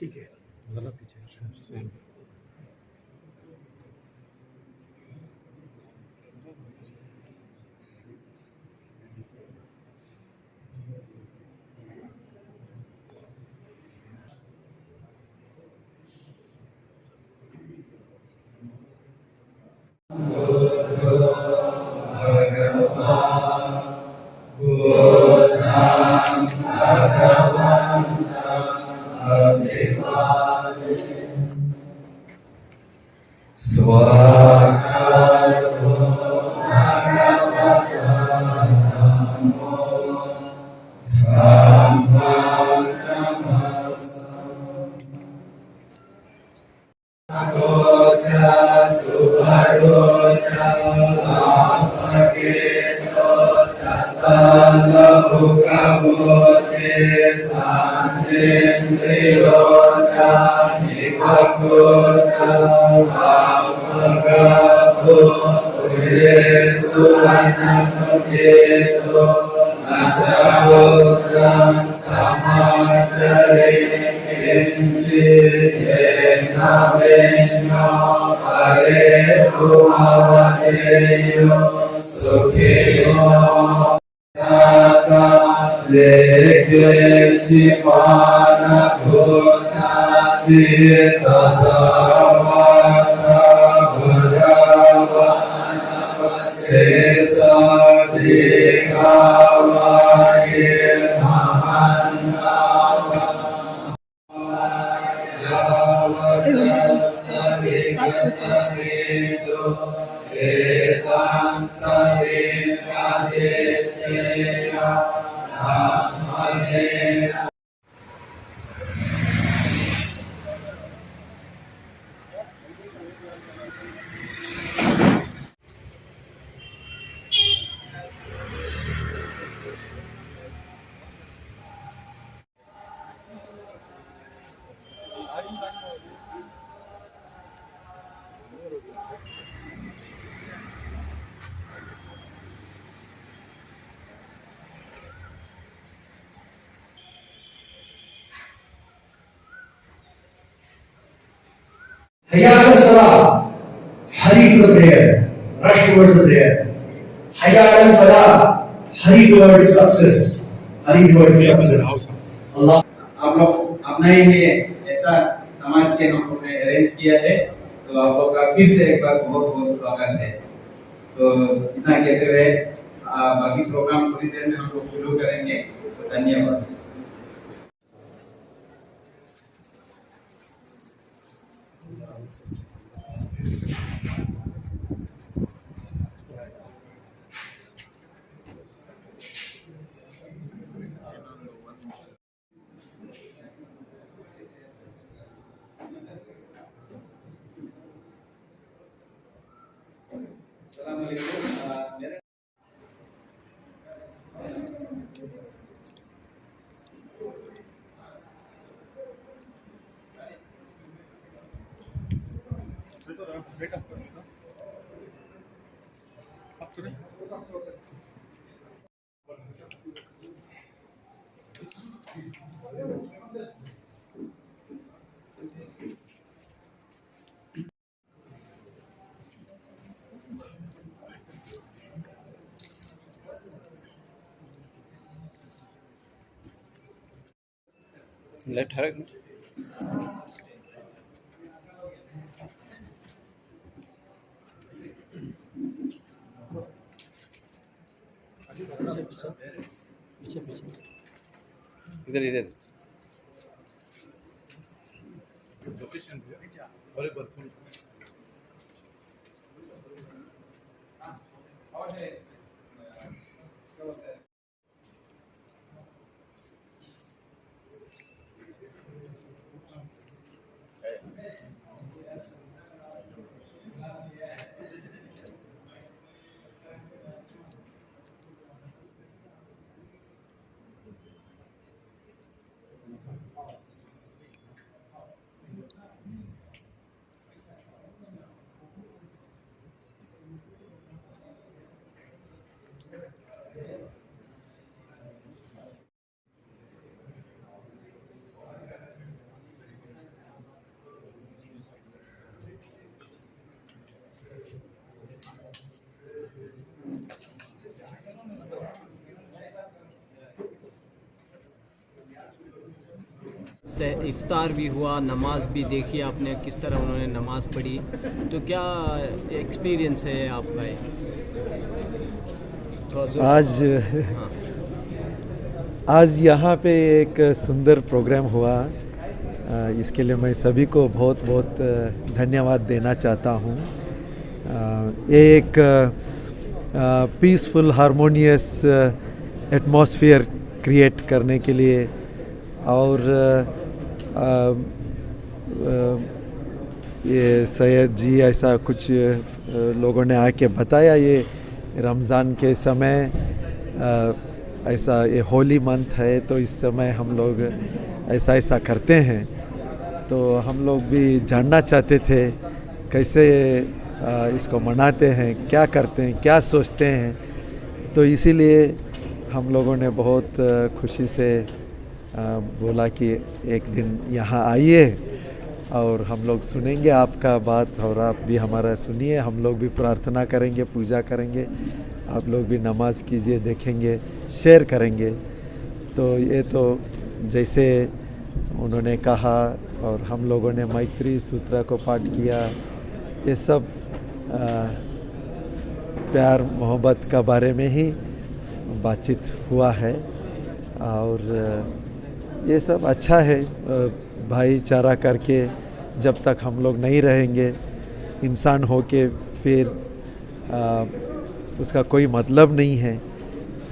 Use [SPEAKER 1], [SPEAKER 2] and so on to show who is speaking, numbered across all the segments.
[SPEAKER 1] ठीक है गलत पीछे Yesu anamketo Nachabuddham samacare kinchidena venyo Hare Bhumavadeyo Sukhiyo Yata Leke Chipana Bhutati Tasavata Bhagavata Sesa Dekavaye Mahanava Yavata Savikatavido Etam Savikadetya Namane.
[SPEAKER 2] Hayya ala salah, hurry to the prayer, rush towards the prayer. Hayya ala falah, hurry towards success, hurry towards success. Allah.
[SPEAKER 3] आप लोग अपना ही ऐसा समाज के हम लोग ने arrange किया है, तो आप लोग का फिर से एक बार बहुत बहुत स्वागत है। तो इतना कहते हुए बाकी प्रोग्राम थोड़ी देर में हम लोग शुरू करेंगे। तो धन्यवाद।
[SPEAKER 4] Let her. इधर इधर
[SPEAKER 5] से इफ्तार भी हुआ, नमाज भी देखी आपने किस तरह उन्होंने नमाज पढ़ी, तो क्या एक्सपीरियंस है आपका ये? थोड़ा जोर से- हाँ।
[SPEAKER 6] आज यहाँ पे एक सुंदर प्रोग्राम हुआ, इसके लिए मैं सभी को बहुत बहुत धन्यवाद देना चाहता हूँ। ये एक पीसफुल हारमोनियस एटमॉस्फेयर क्रिएट करने के लिए और ये सैयद जी ऐसा कुछ लोगों ने आके बताया, ये रमज़ान के समय ऐसा ये होली मंथ है तो इस समय हम लोग ऐसा ऐसा करते हैं, तो हम लोग भी जानना चाहते थे कैसे इसको मनाते हैं, क्या करते हैं, क्या सोचते हैं। तो इसीलिए हम लोगों ने बहुत खुशी से बोला कि एक दिन यहाँ आइए और हम लोग सुनेंगे आपका बात और आप भी हमारा सुनिए। हम लोग भी प्रार्थना करेंगे, पूजा करेंगे, आप लोग भी नमाज कीजिए, देखेंगे, शेयर करेंगे। तो ये तो जैसे उन्होंने कहा और हम लोगों ने मैत्री सूत्र को पाठ किया, ये सब प्यार मोहब्बत का बारे में ही बातचीत हुआ है और ये सब अच्छा है। भाईचारा करके जब तक हम लोग नहीं रहेंगे इंसान हो के फिर उसका कोई मतलब नहीं है।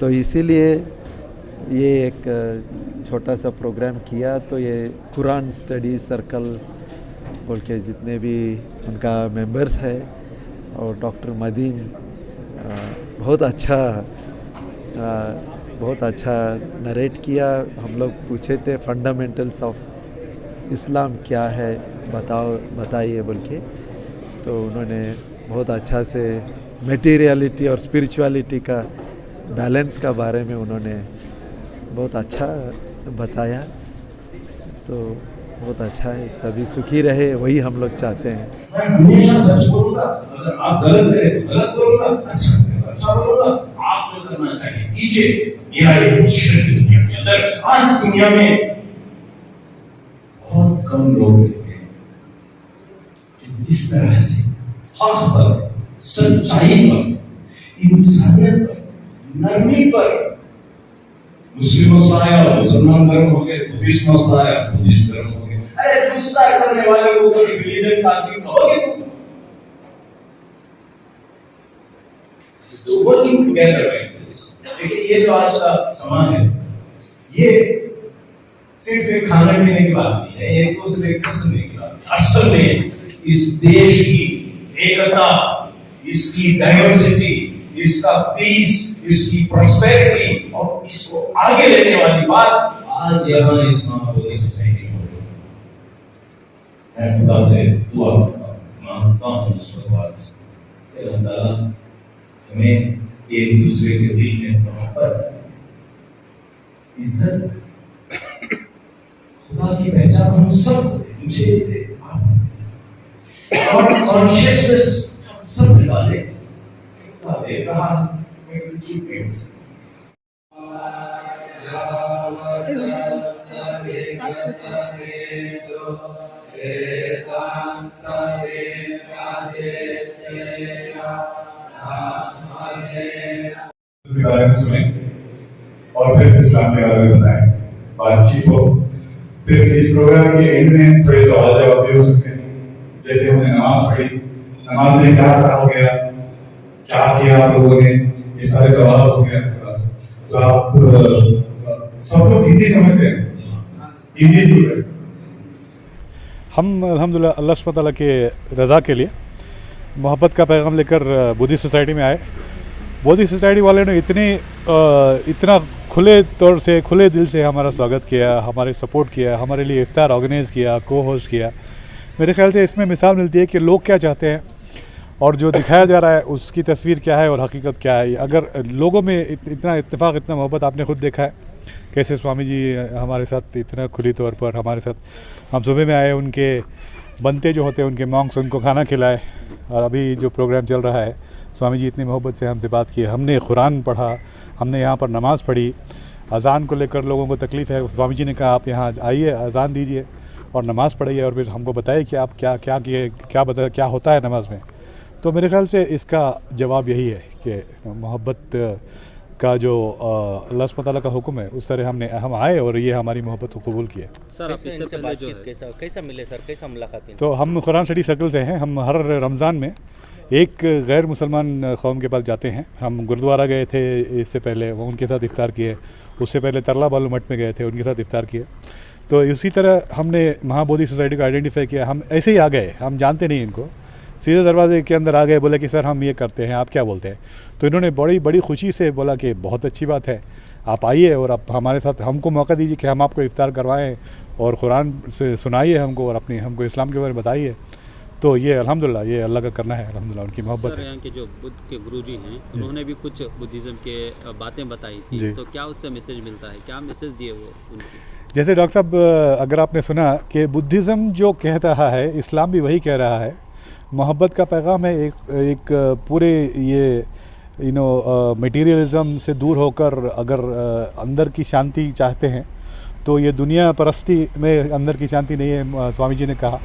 [SPEAKER 6] तो इसीलिए ये एक छोटा सा प्रोग्राम किया। तो ये कुरान स्टडी सर्कल बोल के जितने भी उनका मेंबर्स है और डॉक्टर मदीन बहुत अच्छा नरेट किया। हम लोग पूछे थे फंडामेंटल्स ऑफ इस्लाम क्या है बताइए बोल के, तो उन्होंने बहुत अच्छा से मटेरियलिटी और स्पिरिचुअलिटी का बैलेंस का बारे में उन्होंने बहुत अच्छा बताया। तो बहुत अच्छा है, सभी सुखी रहे, वही हम लोग चाहते हैं।
[SPEAKER 4] मैं हमेशा सच बोलूंगा, अगर आप गलत करें तो गलत बोलूंगा, अच्छा बोलूंगा। आप जो करना चाहिए कीजिए। यह है उस शरीर दुनिया के अंदर। आज दुनिया में बहुत कम लोग रहते हैं जो इस तरह से हक पर, सच्चाई पर, इंसानियत पर, नरमी पर, मुस्लिम मसला आया मुसलमान धर्म हो गए, बुद्धिस्ट मसला आया बुद्धिस्ट धर्म हो गए। अरे गुस्सा करने वाले को कोई रिलीजन का आदमी कहोगे तुम? So working together like this. देखिए ये जो आज का समय है, ये सिर्फ एक खाने पीने की बात नहीं है, ये तो सिर्फ एक सुनने की बात है। असल में इस देश की एकता, इसकी डाइवर्सिटी, इसका पीस, इसकी प्रॉस्पेरिटी और इसको आगे लेने वाली बात आज यहाँ इस महाबोधि सोसाइटी में हो रही है। मैं खुदा से दुआ मांगता हूँ इस वक्त से अल्लाह ताला हमें एक दूसरे के दिल में मोहब्बत, इज्जत, खुदा की पहचान हम सब मुझे दे, और कॉन्शियसनेस हम सब मिला ले। खुदा दे रहा मैं कुछ पेड़ से
[SPEAKER 7] के बारे में सुने और फिर इस्लाम के बारे में बताएं, बातचीत हो। फिर इस प्रोग्राम के एंड में थोड़े सवाल जवाब भी हो सकते हैं। जैसे हमने नमाज पढ़ी, नमाज में क्या कहा गया, क्या किया आप लोगों ने, ये सारे सवाल हो गए आपके पास। तो आप सब लोग हिंदी समझते हैं? हिंदी जरूर है।
[SPEAKER 8] हम अल्हम्दुलिल्लाह अल्लाह सुब्हानहू तआला के रज़ा के लिए मोहब्बत का पैगाम लेकर बुद्धिस्ट सोसाइटी में आए। बुद्धिस्ट सोसाइटी वाले ने इतना खुले तौर से, खुले दिल से हमारा स्वागत किया, हमारे सपोर्ट किया, हमारे लिए इफ्तार ऑर्गेनाइज़ किया, को होस्ट किया। मेरे ख्याल से इसमें मिसाल मिलती है कि लोग क्या चाहते हैं और जो दिखाया जा रहा है उसकी तस्वीर क्या है और हकीकत क्या है। अगर लोगों में इतना इत्तेफाक, इतना मोहब्बत आपने खुद देखा है कैसे स्वामी जी हमारे साथ इतना खुली तौर पर हमारे साथ, हम सुबह में आए, उनके बनते जो होते हैं उनके मॉन्क्स उनको खाना खिलाए, और अभी जो प्रोग्राम चल रहा है स्वामी जी इतनी मोहब्बत से हमसे बात की। हमने कुरान पढ़ा, हमने यहाँ पर नमाज़ पढ़ी। अज़ान को लेकर लोगों को तकलीफ़ है, स्वामी जी ने कहा आप यहाँ आइए, अज़ान दीजिए और नमाज़ पढ़िए और फिर हमको बताइए कि आप क्या क्या किए, क्या होता है नमाज़ में। तो मेरे ख्याल से इसका जवाब यही है कि मोहब्बत का जो अल्लाह सुब्हानहू तआला का हुक्म है उस तरह हम आए और ये हमारी मोहब्बत को कबूल किया।
[SPEAKER 5] सर आप इससे पहले जो है
[SPEAKER 9] कैसा मिले सर, कैसा मुलाकात?
[SPEAKER 8] तो हम कुरान स्टडी सर्कल से हैं। हम हर रमज़ान में एक गैर मुसलमान कौम के पास जाते हैं। हम गुरुद्वारा गए थे इससे पहले, वो उनके साथ इफ्तार किए। उससे पहले तरला बालू मठ में गए थे, उनके साथ इफ्तार किए। तो इसी तरह हमने महाबोधि सोसाइटी को आइडेंटिफाई किया। हम ऐसे ही आ गए, हम जानते नहीं इनको, सीधे दरवाजे के अंदर आ गए, बोले कि सर हम ये करते हैं, आप क्या बोलते हैं। तो इन्होंने बड़ी खुशी से बोला कि बहुत अच्छी बात है, आप आइए और आप हमारे साथ, हमको मौका दीजिए कि हम आपको इफ्तार करवाएं और कुरान से सुनाइए हमको और हमको इस्लाम के बारे में बताइए। तो ये अल्हम्दुलिल्लाह ये अल्लाह का करना है, अल्हम्दुलिल्लाह उनकी मोहब्बत
[SPEAKER 5] सर
[SPEAKER 8] है।
[SPEAKER 5] यहाँ के जो बुद्ध के गुरुजी हैं उन्होंने भी कुछ बुद्धिज़्म के बातें बताई थी, तो क्या उससे मैसेज मिलता है, क्या मैसेज दिए वो उनकी?
[SPEAKER 8] जैसे डॉक्टर साहब अगर आपने सुना कि बुद्धिज़्म जो कह रहा है, इस्लाम भी वही कह रहा है, मोहब्बत का पैगाम है। एक पूरे ये मटेरियलिज़म से दूर होकर अगर अंदर की शांति चाहते हैं तो ये दुनिया परस्ती में अंदर की शांति नहीं है। स्वामी जी ने कहा,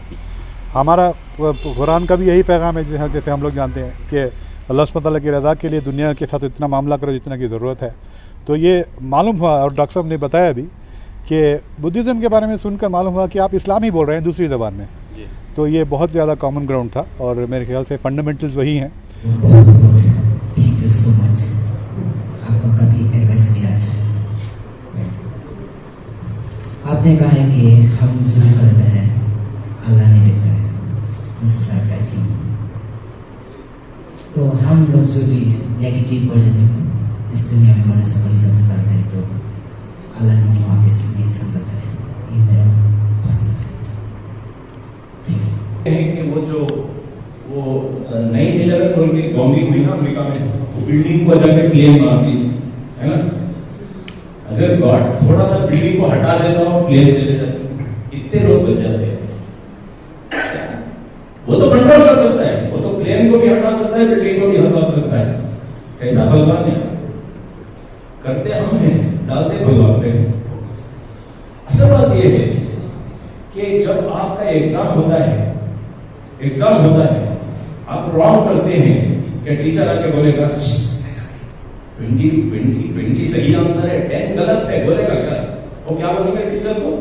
[SPEAKER 8] हमारा कुरान का भी यही पैगाम है, जैसे हम लोग जानते हैं कि अल्लाह सुब्हानहू तआला की रज़ा के लिए दुनिया के साथ इतना मामला करो जितना की ज़रूरत है। तो ये मालूम हुआ, और डॉक्टर साहब ने बताया भी कि बुद्धिज़्म के बारे में सुनकर मालूम हुआ कि आप इस्लाम ही बोल रहे हैं दूसरी ज़बान में। तो ये बहुत ज़्यादा कॉमन ग्राउंड था और मेरे ख्याल से फंडामेंटल्स वही हैं।
[SPEAKER 10] Thank you so much. आपका कभी एडवाइस किया अच्छा, आपने कहा है कि हम जुल्म करते हैं, अल्लाह नहीं देखता है, तो हम लोग जो भी नेगेटिव वर्जन इस दुनिया में बड़े से बड़ी समझ करते हैं तो अल्लाह ने क्यों आगे से नहीं समझता है, ये मेरा मसला है।
[SPEAKER 4] कि वो नई जगह खोल के बॉम्बिंग हुई ना अमेरिका में, वो बिल्डिंग को जाके प्लेन मार दी, है ना। अगर गॉड थोड़ा सा बिल्डिंग को हटा देता और प्लेन चले जाते, कितने लोग बच जाते हैं। वो तो कंट्रोल कर सकता है, वो तो प्लेन को भी हटा सकता है, बिल्डिंग को भी हटा सकता है। कैसा भगवान है, करते हम हैं, डालते भगवान पे। असल बात ये है कि जब आपका एग्जाम होता है, आप रॉन्ग करते हैं, क्या टीचर आके बोलेगा 20 सही आंसर है, 10 गलत है, बोलेगा क्या? वो क्या बोलेंगे टीचर को?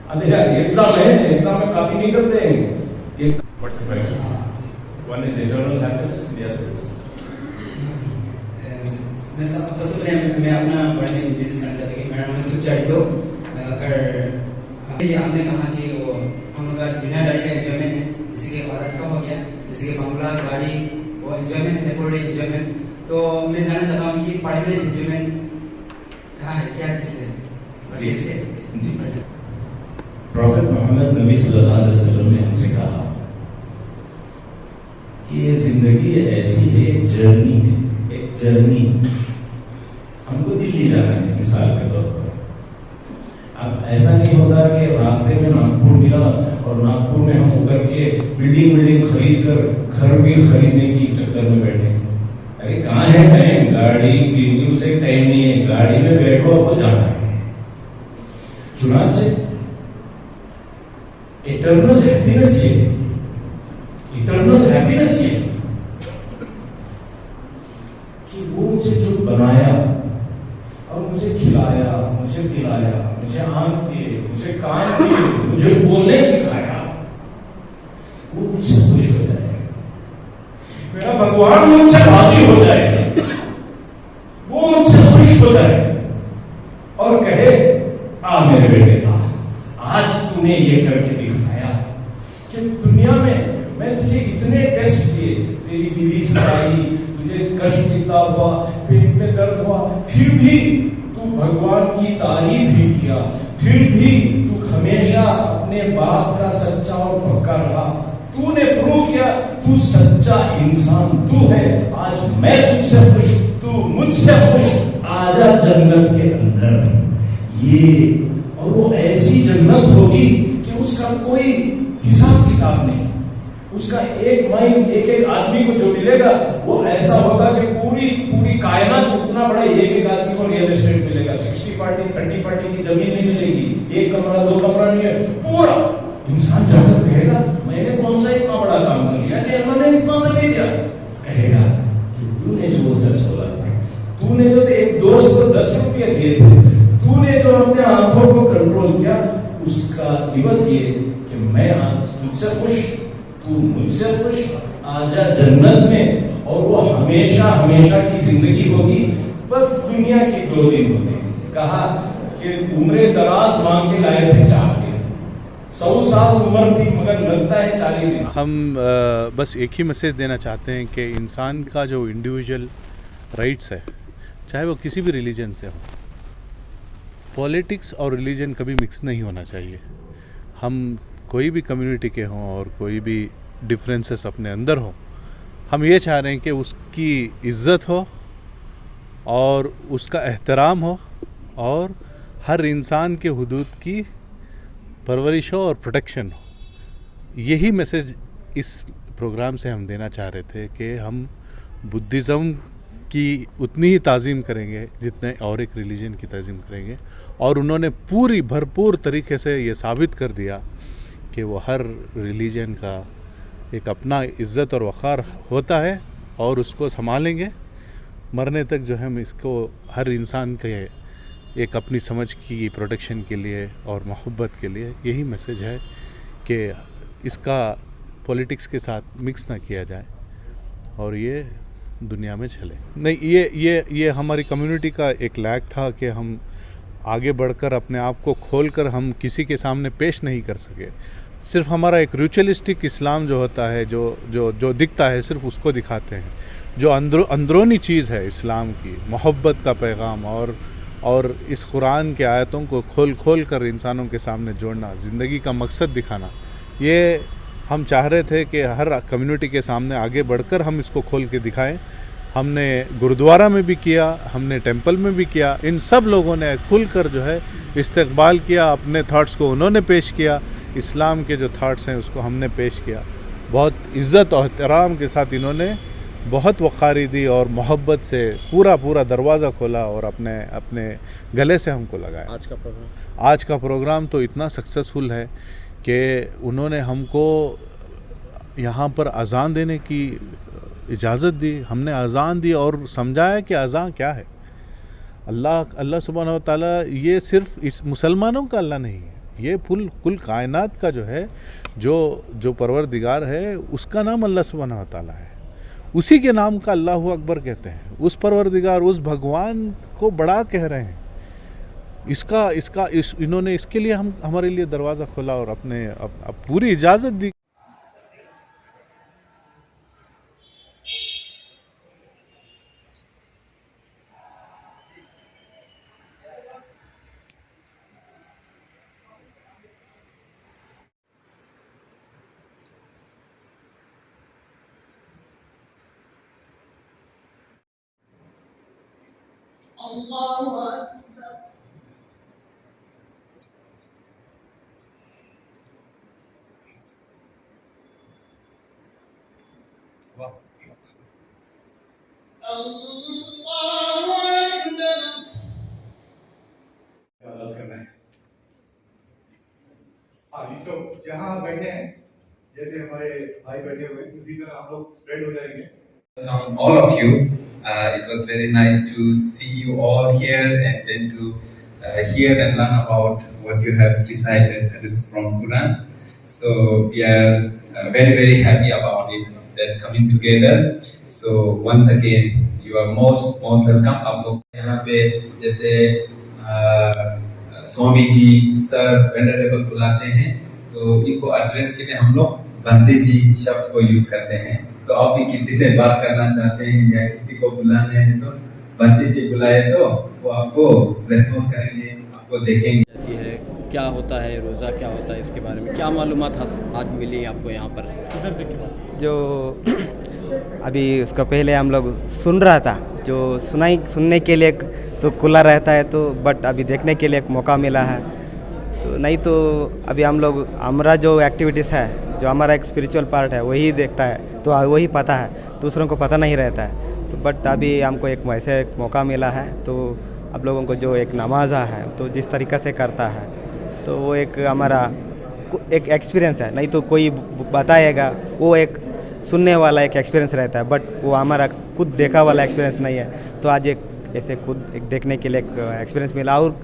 [SPEAKER 4] अरे यार एग्जाम है, एग्जाम में कॉपी नहीं करते हैं। What's the question? One is eternal happiness, the other is
[SPEAKER 3] मैं सबसे पहले मैं अपना बड़े इंट्रोड्यूस करना चाहता हूँ। मेरा नाम है सुचारितो। अगर आपने कहा कि वो हम लोग दुनियादारी का एंजॉयमेंट है, किसी के इबादत का हो गया, किसी के बंगला गाड़ी, वो एंजॉयमेंट है, टेम्पोररी एंजॉयमेंट। तो मैं जानना चाहता हूँ कि परमानेंट एंजॉयमेंट कहाँ है, क्या चीज़ है? जी।
[SPEAKER 4] प्रॉफेट मोहम्मद नबी सल्लल्लाहु अलैहि वसल्लम ने हमसे कहा कि ये जिंदगी ऐसी है, एक जर्नी। हमको दिल्ली जाना है मिसाल के तौर पर। अब ऐसा नहीं होता कि रास्ते में नागपुर मिला और नागपुर में हम उतर के बिल्डिंग खरीद कर घर भी खरीदने की चक्कर में बैठे। अरे कहाँ है टाइम, गाड़ी उसे टाइम नहीं है, गाड़ी में बैठो आपको जाना है। चुनाचे इटर्नल हैप्पीनेस ये कि वो मुझे जो बनाया और मुझे खिलाया, मुझे पिलाया, मुझे आंख दिए, मुझे कान दिए, मुझे बोलने सिखाया, वो मुझसे खुश हो जाए, मेरा भगवान मुझसे राजी हो जाए, वो मुझसे खुश हो जाए और कहे आ मेरे बेटे आ, आज तूने ये करके दिखाया कि दुनिया में मैं तुझे इतने टेस्ट दिए, तेरी बीवी सताई, तुझे कष्ट देता हुआ, पेट में दर्द हुआ, फिर भी तू भगवान की तारीफ ही किया, फिर भी तू हमेशा अपने बात का सच्चा और पक्का रहा। तूने प्रूव किया तू सच्चा इंसान तू है। आज मैं तुझसे खुश, तू मुझसे खुश, आजा जन्नत के अंदर। ये और वो ऐसी जन्नत होगी कि उसका कोई हिसाब किताब नहीं, उसका एक माइंड एक आदमी को जो मिलेगा वो ऐसा होगा कि पूरी कायनात उतना बड़ा एक आदमी को रियल एस्टेट मिलेगा। 60-40 30-40 की जमीन नहीं मिलेगी, एक कमरा 2 कमरा नहीं है, पूरा इंसान जाकर कहेगा मैंने कौन सा इतना बड़ा काम कर लिया, अल्लाह ने इतना सा दे दिया। कहेगा कि तूने जो सच बोला था, तूने जो एक दोस्त को 10 रुपये दिए थे, तूने जो अपने आंखों को कंट्रोल किया, उसका दिवस ये कि मैं आज तुझसे खुश, तू मुझसे खुश, आजा जन्नत में। और वो हमेशा की जिंदगी होगी, बस दुनिया की 2 दिन होते हैं। कहा कि उम्र दराज मांग के लाए थे 4 दिन, 100 साल उम्र थी मगर लगता है 40 दिन।
[SPEAKER 8] हम बस एक ही मैसेज देना चाहते हैं कि इंसान का जो इंडिविजुअल राइट्स है, चाहे वो किसी भी रिलीजन से हो, पॉलिटिक्स और रिलीजन कभी मिक्स नहीं होना चाहिए। हम कोई भी कम्युनिटी के हों और कोई भी डिफरेंसेस अपने अंदर हो, हम ये चाह रहे हैं कि उसकी इज़्ज़त हो और उसका एहतराम हो और हर इंसान के हुदूद की परवरिश हो और प्रोटेक्शन हो। यही मैसेज इस प्रोग्राम से हम देना चाह रहे थे कि हम बुद्धिज़्म की उतनी ही ताज़ीम करेंगे जितने और एक रिलीजन की ताज़ीम करेंगे, और उन्होंने पूरी भरपूर तरीके से ये साबित कर दिया कि वो हर रिलीजन का एक अपना इज़्ज़त और वक़ार होता है और उसको संभालेंगे मरने तक। जो है हम इसको हर इंसान के एक अपनी समझ की प्रोटेक्शन के लिए और मोहब्बत के लिए यही मैसेज है कि इसका पॉलिटिक्स के साथ मिक्स ना किया जाए और ये दुनिया में चले। नहीं, ये हमारी कम्युनिटी का एक लैक था कि हम आगे बढ़कर अपने आप को खोलकर हम किसी के सामने पेश नहीं कर सके। सिर्फ हमारा एक रिचुअलिस्टिक इस्लाम जो होता है, जो दिखता है, सिर्फ उसको दिखाते हैं। जो अंदरूनी चीज़ है इस्लाम की, मोहब्बत का पैगाम और इस कुरान के आयतों को खोल कर इंसानों के सामने जोड़ना, ज़िंदगी का मकसद दिखाना, ये हम चाह रहे थे कि हर कम्युनिटी के सामने आगे बढ़कर हम इसको खोल के दिखाएं। हमने गुरुद्वारा में भी किया, हमने टेंपल में भी किया, इन सब लोगों ने खुलकर जो है इस्तकबाल किया, अपने थॉट्स को उन्होंने पेश किया, इस्लाम के जो थॉट्स हैं उसको हमने पेश किया। बहुत इज़्ज़त और एहतराम के साथ इन्होंने बहुत वक़ारी दी और मोहब्बत से पूरा दरवाज़ा खोला और अपने गले से हमको लगाया। आज का प्रोग्राम तो इतना सक्सेसफुल है कि उन्होंने हमको यहाँ पर अज़ान देने की इजाज़त दी, हमने अज़ान दी और समझाया कि अज़ान क्या है। अल्लाह सुब्हानहू व तआला ये सिर्फ इस मुसलमानों का अल्लाह नहीं है, ये कुल कायनात का जो है, जो परवरदिगार है, उसका नाम अल्लाह सुब्हानहू व तआला है। उसी के नाम का अल्लाहु अकबर कहते हैं। उस परवरदिगार, उस भगवान को बड़ा कह रहे हैं। इन्होंने इसके लिए हमारे लिए दरवाज़ा खोला और अपने पूरी इजाज़त दी।
[SPEAKER 11] Allahu Akbar. Allahu Akbar.
[SPEAKER 7] करना है। ये तो जहाँ बैठे हैं, जैसे हमारे भाई बैठे हुए हैं, उसी तरह हम लोग स्प्रेड हो जाएंगे।
[SPEAKER 3] All of you, it was very nice to see you all here and then to hear and learn about what you have recited from Quran. So we are very happy about it, that coming together. So once again, you are most welcome. आप लोग यहाँ पे जैसे Swami ji sir venerable बुलाते हैं, तो इनको address के लिए हम लोग बंदे जी शब्द को यूज करते हैं। तो आप भी किसी से बात करना चाहते हैं या किसी को बुलाना है तो बंदे जी बुलाए तो वो आपको रेस्पॉन्स करेंगे, आपको देखेंगे।
[SPEAKER 5] क्या होता है रोज़ा, क्या होता है, इसके बारे में क्या मालूमात आज मिली आपको यहाँ पर?
[SPEAKER 12] जो अभी उसका पहले हम लोग सुन रहा था, जो सुनने के लिए तो खुला रहता है, तो बट अभी देखने के लिए एक मौका मिला है। तो नहीं तो अभी हम लोग हमारा जो एक्टिविटीज़ है, जो हमारा एक स्पिरिचुअल पार्ट है, वही देखता है, तो वही पता है, दूसरों को पता नहीं रहता है। तो बट अभी हमको एक वैसे एक मौका मिला है, तो आप लोगों को जो एक नमाज़ा है तो जिस तरीक़ा से करता है, तो वो एक हमारा एक एक्सपीरियंस है। नहीं तो कोई बताएगा, वो एक सुनने वाला एक एक्सपीरियंस रहता है, बट वो हमारा खुद देखा वाला एक्सपीरियंस नहीं है। तो आज एक ऐसे खुद एक देखने के लिए एक एक्सपीरियंस मिला और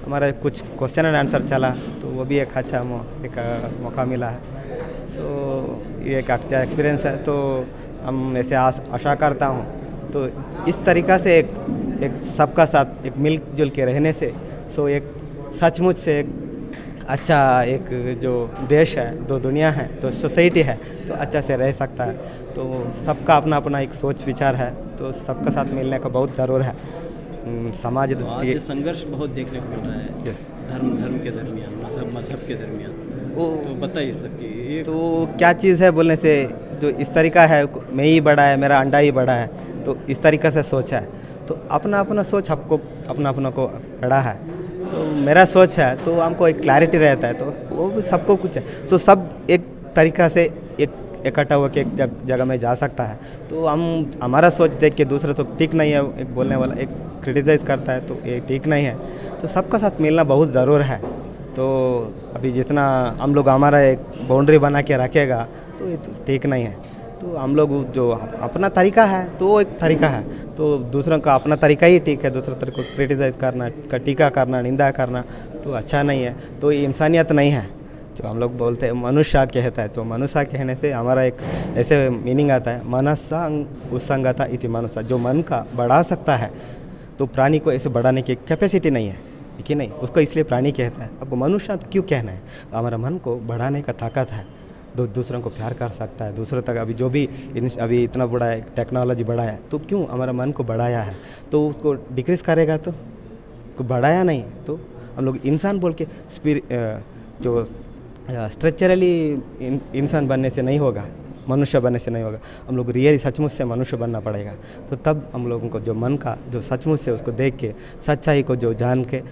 [SPEAKER 12] हमारा कुछ क्वेश्चन एंड आंसर चला, तो वो भी एक अच्छा मौका मिला है। सो ये एक अच्छा एक्सपीरियंस है। तो हम ऐसे आशा करता हूँ तो इस तरीक़ा से एक सबका साथ एक मिलजुल के रहने से, सो एक सचमुच से एक अच्छा एक जो देश है, दो दुनिया है, तो सोसाइटी है, तो अच्छा से रह सकता है। तो सबका अपना अपना एक सोच विचार है, तो सबका साथ मिलने का बहुत ज़रूर है। समाज
[SPEAKER 5] आज संघर्ष बहुत देखने को मिल रहा है।
[SPEAKER 12] यस,
[SPEAKER 5] धर्म के दरमियान, मज़हब के दरमियान।
[SPEAKER 12] वो
[SPEAKER 5] तो बताइए सबकी ये
[SPEAKER 12] तो क्या चीज़ है बोलने से, जो इस तरीका है, मैं ही बड़ा है, मेरा अंडा ही बड़ा है, तो इस तरीक़े से सोचा है। तो अपना अपना सोच आपको अपना अपना को बड़ा है, तो मेरा सोच है तो हमको एक क्लैरिटी रहता है, तो वो भी सबको कुछ है, तो सब एक तरीक़ा से एक इकट्ठा होकर एक जगह में जा सकता है। तो हम हमारा सोच देख के दूसरा तो ठीक नहीं है, एक बोलने वाला एक क्रिटिसाइज़ करता है तो ये ठीक नहीं है, तो सबका साथ मिलना बहुत ज़रूर है। तो अभी जितना हम लोग हमारा एक बाउंड्री बना के रखेगा तो ये तो ठीक नहीं है। तो हम लोग जो अपना तरीका है तो वो एक तरीका है, तो दूसरों का अपना तरीका ही ठीक है, दूसरों तरीके को क्रिटिसाइज़ करना, टीका करना, निंदा करना तो अच्छा नहीं है, तो ये इंसानियत नहीं है। जो हम लोग बोलते हैं मनुष्य कहता है, तो मनुष्य कहने से हमारा एक ऐसे मीनिंग आता है, मनसा उत्संगता इति मनुष्य, जो मन का बढ़ा सकता है, तो प्राणी को ऐसे बढ़ाने की कैपेसिटी नहीं है कि नहीं, उसको इसलिए प्राणी कहता है। अब मनुष्य क्यों कहना है, तो हमारा मन को बढ़ाने का ताकत है, दूसरों को प्यार कर सकता है, दूसरों तक अभी जो भी अभी इतना बड़ा है टेक्नोलॉजी बढ़ा है, तो क्यों हमारा मन को बढ़ाया है, तो उसको डिक्रीज करेगा, तो उसको बढ़ाया नहीं, तो हम लोग इंसान बोल के जो स्ट्रक्चरली इंसान बनने से नहीं होगा, मनुष्य बनने से नहीं होगा, हम लोग रियली सचमुच से मनुष्य बनना पड़ेगा। तो तब हम लोगों को जो मन का जो सचमुच से उसको देख के, सच्चाई को जो जान के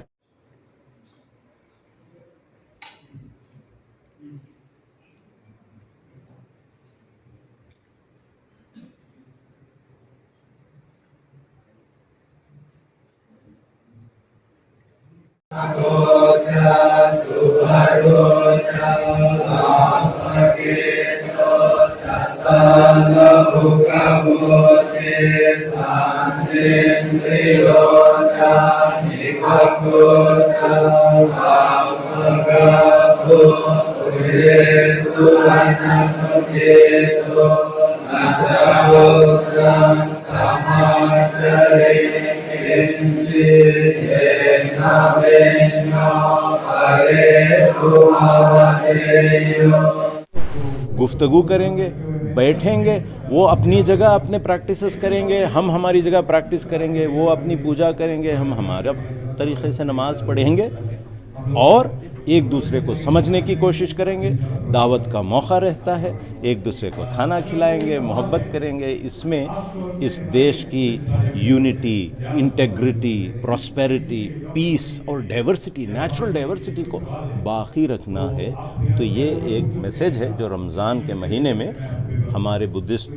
[SPEAKER 1] Gocha Subarocha Apakecho Sasanga Bukavote Sandrindriyocha Nikakocha Apagapo Uresu Anakaketo Nachabotam Samachare
[SPEAKER 4] गुफ्तगू करेंगे, बैठेंगे, वो अपनी जगह अपने प्रैक्टिसेस करेंगे, हम हमारी जगह प्रैक्टिस करेंगे, वो अपनी पूजा करेंगे, हम हमारा तरीक़े से नमाज पढ़ेंगे और एक दूसरे को समझने की कोशिश करेंगे। दावत का मौका रहता है, एक दूसरे को खाना खिलाएंगे, मोहब्बत करेंगे। इसमें इस देश की यूनिटी, इंटेग्रिटी, प्रॉस्पेरिटी, पीस और डाइवर्सिटी, नेचुरल डाइवर्सिटी को बाकी रखना है। तो ये एक मैसेज है जो रमज़ान के महीने में हमारे बुद्धिस्ट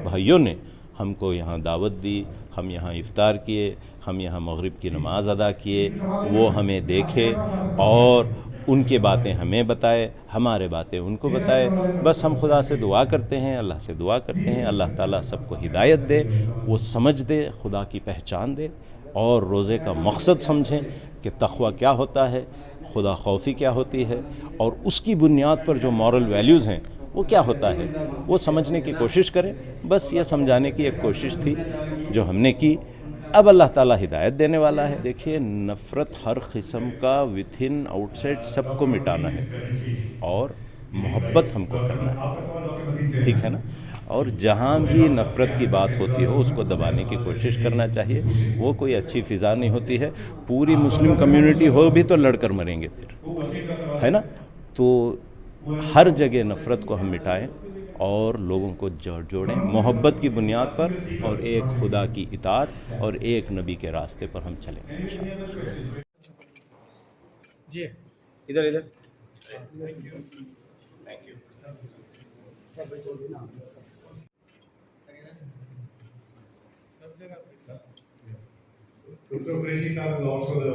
[SPEAKER 4] भाइयों ने हमको यहाँ दावत दी, हम यहाँ इफ्तार किए, हम यहाँ मगरिब की नमाज अदा किए, वो हमें देखे और उनके बातें हमें बताए, हमारे बातें उनको बताए। बस हम खुदा से दुआ करते हैं, अल्लाह से दुआ करते हैं, अल्लाह ताला सबको हिदायत दे, वो समझ दे, खुदा की पहचान दे और रोज़े का मकसद समझें कि तक़वा क्या होता है, खुदा खौफी क्या होती है और उसकी बुनियाद पर जो मॉरल वैल्यूज़ हैं वो क्या होता है, वो समझने की कोशिश करें। बस ये समझाने की एक कोशिश थी जो हमने की। अब अल्लाह ताला हिदायत देने वाला है। देखिए, नफ़रत हर किस्म का विथ इन आउटसाइड सबको मिटाना है और मोहब्बत हमको करना है, ठीक है ना। और जहाँ भी नफ़रत की बात होती हो उसको दबाने की कोशिश करना चाहिए, वो कोई अच्छी फ़िज़ा नहीं होती है। पूरी मुस्लिम कम्युनिटी हो भी तो लड़कर मरेंगे फिर, है ना। तो हर जगह नफ़रत को हम मिटाएं और लोगों को जोड़ें मोहब्बत की बुनियाद पर और एक खुदा की इताअत और एक नबी के रास्ते पर हम चलेंगे इंशाअल्लाह।
[SPEAKER 12] जी इधर इधर
[SPEAKER 7] Dr. Qureshi sir is also the